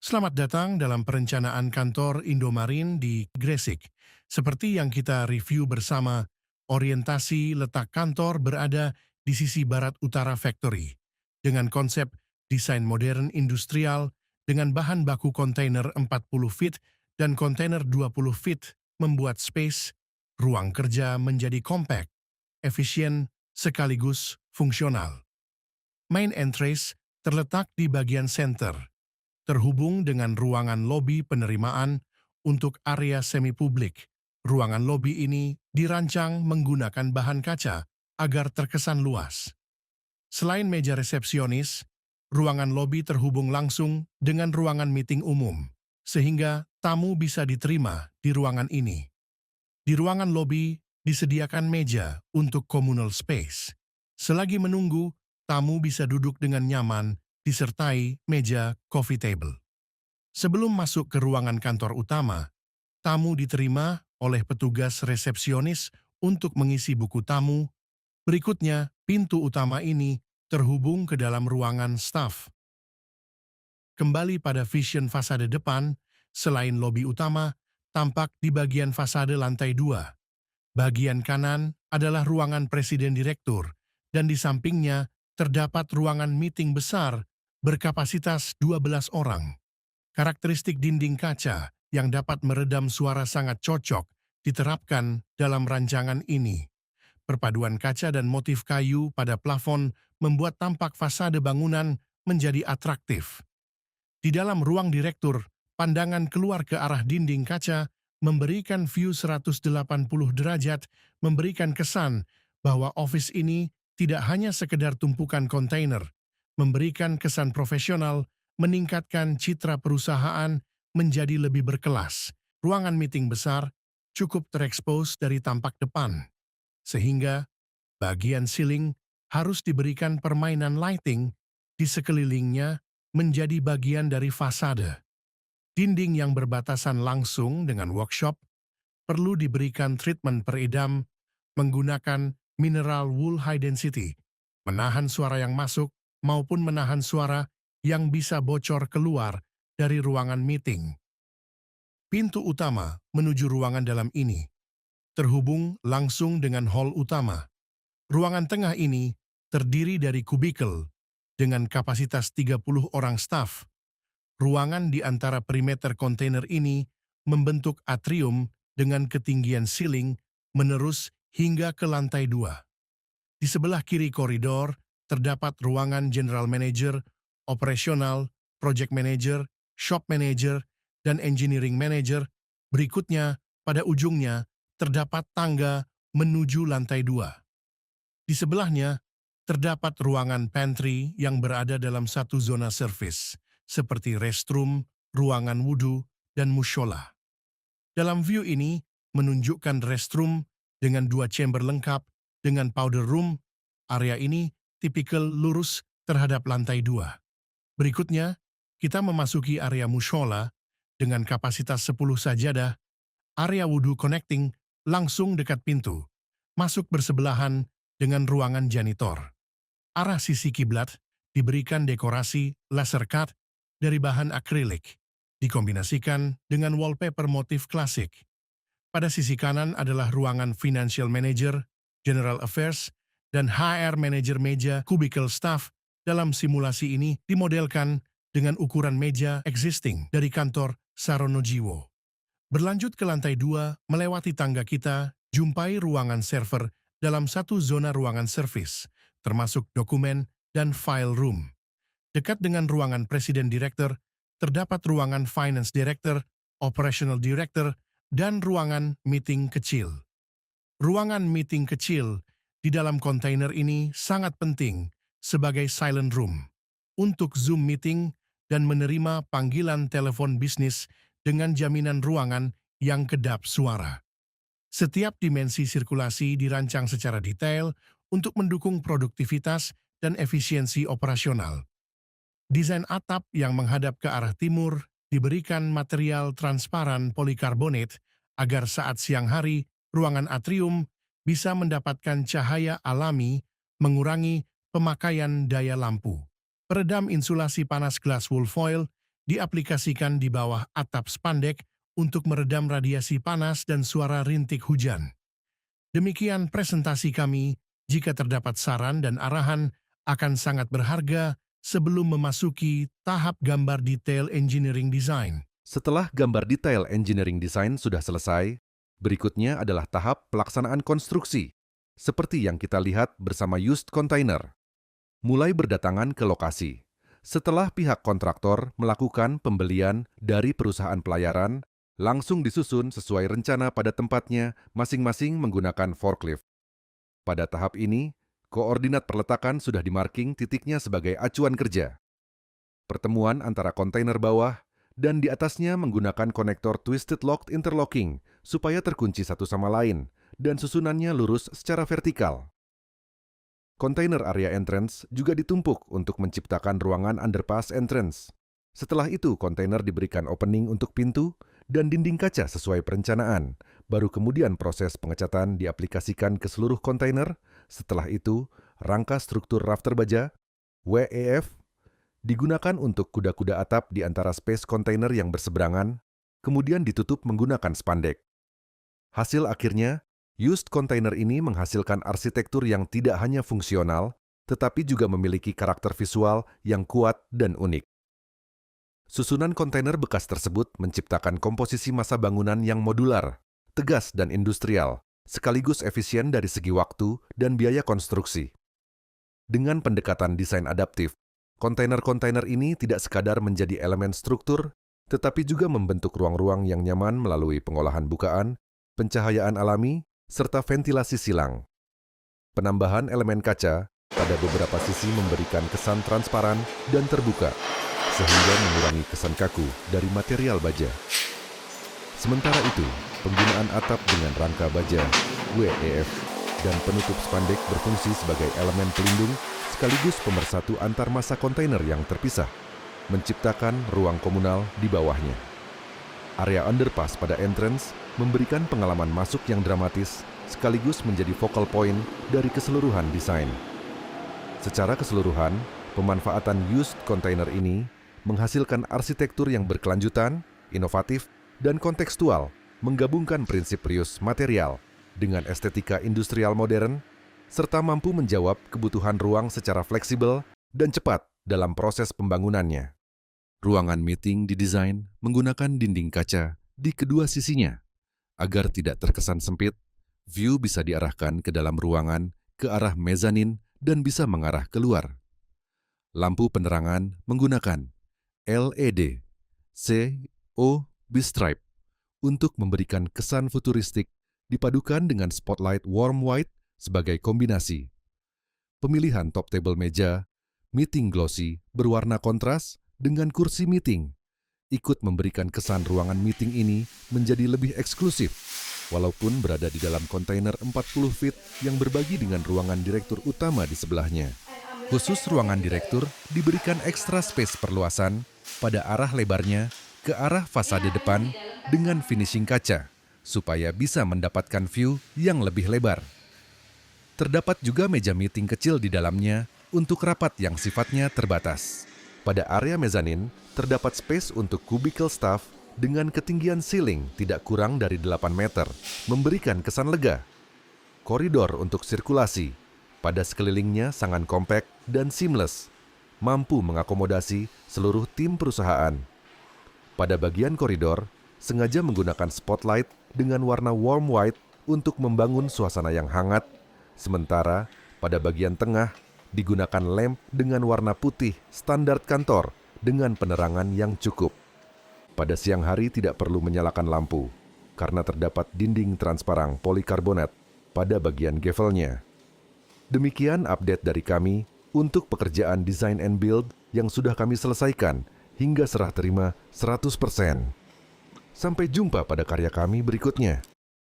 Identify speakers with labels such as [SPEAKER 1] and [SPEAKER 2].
[SPEAKER 1] Selamat datang dalam perencanaan kantor Indomarin di Gresik. Seperti yang kita review bersama, orientasi letak kantor berada di sisi barat utara factory. Dengan konsep desain modern industrial, dengan bahan baku kontainer 40 feet dan kontainer 20 feet, membuat space, ruang kerja menjadi compact, efisien, sekaligus fungsional. Main entrance terletak di bagian center, terhubung dengan ruangan lobi penerimaan untuk area semi-publik. Ruangan lobi ini dirancang menggunakan bahan kaca agar terkesan luas. Selain meja resepsionis, ruangan lobi terhubung langsung dengan ruangan meeting umum, sehingga tamu bisa diterima di ruangan ini. Di ruangan lobi disediakan meja untuk communal space. Selagi menunggu, tamu bisa duduk dengan nyaman disertai meja coffee table. Sebelum masuk ke ruangan kantor utama, tamu diterima oleh petugas resepsionis untuk mengisi buku tamu. Berikutnya, pintu utama ini terhubung ke dalam ruangan staf. Kembali pada vision fasade depan, selain lobi utama, tampak di bagian fasade lantai 2. Bagian kanan adalah ruangan presiden direktur, dan di sampingnya terdapat ruangan meeting besar berkapasitas 12 orang. Karakteristik dinding kaca yang dapat meredam suara sangat cocok diterapkan dalam rancangan ini. Perpaduan kaca dan motif kayu pada plafon membuat tampak fasade bangunan menjadi atraktif. Di dalam ruang direktur, pandangan keluar ke arah dinding kaca memberikan view 180 derajat, memberikan kesan bahwa office ini tidak hanya sekedar tumpukan kontainer, memberikan kesan profesional, meningkatkan citra perusahaan menjadi lebih berkelas. Ruangan meeting besar cukup terekspos dari tampak depan, sehingga bagian ceiling harus diberikan permainan lighting di sekelilingnya menjadi bagian dari fasade. Dinding yang berbatasan langsung dengan workshop perlu diberikan treatment peredam menggunakan mineral wool high density, menahan suara yang masuk maupun menahan suara yang bisa bocor keluar dari ruangan meeting. Pintu utama menuju ruangan dalam ini terhubung langsung dengan hall utama. Ruangan tengah ini terdiri dari kubikel dengan kapasitas 30 orang staf. Ruangan di antara perimeter kontainer ini membentuk atrium dengan ketinggian ceiling menerus hingga ke lantai 2. Di sebelah kiri koridor terdapat ruangan general manager, operasional, project manager, shop manager, dan engineering manager. Berikutnya, pada ujungnya, terdapat tangga menuju lantai 2. Di sebelahnya, terdapat ruangan pantry yang berada dalam satu zona service, seperti restroom, ruangan wudhu, dan mushola. Dalam view ini, menunjukkan restroom dengan 2 chamber lengkap dengan powder room. Area ini tipikal lurus terhadap lantai 2. Berikutnya, kita memasuki area mushola dengan kapasitas 10 sajadah, area wudhu connecting langsung dekat pintu, masuk bersebelahan dengan ruangan janitor. Arah sisi kiblat diberikan dekorasi laser cut dari bahan akrilik, dikombinasikan dengan wallpaper motif klasik. Pada sisi kanan adalah ruangan Financial Manager, General Affairs, dan HR Manager. Meja cubicle staff dalam simulasi ini dimodelkan dengan ukuran meja existing dari kantor Sarono Jiwo. Berlanjut ke lantai 2, melewati tangga kita, jumpai ruangan server dalam satu zona ruangan service, termasuk dokumen dan file room. Dekat dengan ruangan Presiden Director, terdapat ruangan Finance Director, Operational Director, dan ruangan meeting kecil. Ruangan meeting kecil di dalam kontainer ini sangat penting sebagai silent room untuk Zoom meeting dan menerima panggilan telepon bisnis dengan jaminan ruangan yang kedap suara. Setiap dimensi sirkulasi dirancang secara detail untuk mendukung produktivitas dan efisiensi operasional. Desain atap yang menghadap ke arah timur diberikan material transparan polikarbonat agar saat siang hari, ruangan atrium bisa mendapatkan cahaya alami, mengurangi pemakaian daya lampu. Peredam insulasi panas glass wool foil diaplikasikan di bawah atap spandek untuk meredam radiasi panas dan suara rintik hujan. Demikian presentasi kami. Jika terdapat saran dan arahan, akan sangat berharga sebelum memasuki tahap gambar detail engineering design.
[SPEAKER 2] Setelah gambar detail engineering design sudah selesai, berikutnya adalah tahap pelaksanaan konstruksi, seperti yang kita lihat bersama used container. Mulai berdatangan ke lokasi. Setelah pihak kontraktor melakukan pembelian dari perusahaan pelayaran, langsung disusun sesuai rencana pada tempatnya masing-masing menggunakan forklift. Pada tahap ini, koordinat perletakan sudah dimarking titiknya sebagai acuan kerja. Pertemuan antara kontainer bawah dan di atasnya menggunakan konektor twisted locked interlocking supaya terkunci satu sama lain dan susunannya lurus secara vertikal. Kontainer area entrance juga ditumpuk untuk menciptakan ruangan underpass entrance. Setelah itu, kontainer diberikan opening untuk pintu dan dinding kaca sesuai perencanaan. Baru kemudian proses pengecatan diaplikasikan ke seluruh kontainer. Setelah itu, rangka struktur rafter baja, WEF, digunakan untuk kuda-kuda atap di antara space kontainer yang berseberangan, kemudian ditutup menggunakan spandek. Hasil akhirnya, used container ini menghasilkan arsitektur yang tidak hanya fungsional, tetapi juga memiliki karakter visual yang kuat dan unik. Susunan kontainer bekas tersebut menciptakan komposisi massa bangunan yang modular, tegas dan industrial, sekaligus efisien dari segi waktu dan biaya konstruksi. Dengan pendekatan desain adaptif, kontainer-kontainer ini tidak sekadar menjadi elemen struktur, tetapi juga membentuk ruang-ruang yang nyaman melalui pengolahan bukaan, pencahayaan alami, serta ventilasi silang. Penambahan elemen kaca pada beberapa sisi memberikan kesan transparan dan terbuka, sehingga mengurangi kesan kaku dari material baja. Sementara itu, penggunaan atap dengan rangka baja, WEF, dan penutup spandek berfungsi sebagai elemen pelindung sekaligus pemersatu antar massa kontainer yang terpisah, menciptakan ruang komunal di bawahnya. Area underpass pada entrance memberikan pengalaman masuk yang dramatis sekaligus menjadi focal point dari keseluruhan desain. Secara keseluruhan, pemanfaatan used container ini menghasilkan arsitektur yang berkelanjutan, inovatif, dan kontekstual, menggabungkan prinsip reuse material dengan estetika industrial modern, serta mampu menjawab kebutuhan ruang secara fleksibel dan cepat dalam proses pembangunannya. Ruangan meeting didesain menggunakan dinding kaca di kedua sisinya. Agar tidak terkesan sempit, view bisa diarahkan ke dalam ruangan, ke arah mezanin, dan bisa mengarah keluar. Lampu penerangan menggunakan LED, B-stripe untuk memberikan kesan futuristik dipadukan dengan spotlight warm white sebagai kombinasi. Pemilihan top table meja, meeting glossy berwarna kontras dengan kursi meeting, ikut memberikan kesan ruangan meeting ini menjadi lebih eksklusif, walaupun berada di dalam kontainer 40 feet yang berbagi dengan ruangan direktur utama di sebelahnya. Khusus ruangan direktur diberikan ekstra space perluasan pada arah lebarnya ke arah fasade depan dengan finishing kaca, supaya bisa mendapatkan view yang lebih lebar. Terdapat juga meja meeting kecil di dalamnya untuk rapat yang sifatnya terbatas. Pada area mezanin, terdapat space untuk cubicle staff dengan ketinggian ceiling tidak kurang dari 8 meter, memberikan kesan lega. Koridor untuk sirkulasi, pada sekelilingnya sangat kompak dan seamless, mampu mengakomodasi seluruh tim perusahaan. Pada bagian koridor, sengaja menggunakan spotlight dengan warna warm white untuk membangun suasana yang hangat, sementara pada bagian tengah digunakan lamp dengan warna putih standar kantor dengan penerangan yang cukup. Pada siang hari tidak perlu menyalakan lampu, karena terdapat dinding transparan polikarbonat pada bagian gavelnya. Demikian update dari kami untuk pekerjaan design and build yang sudah kami selesaikan hingga serah terima 100%. Sampai jumpa pada karya kami berikutnya.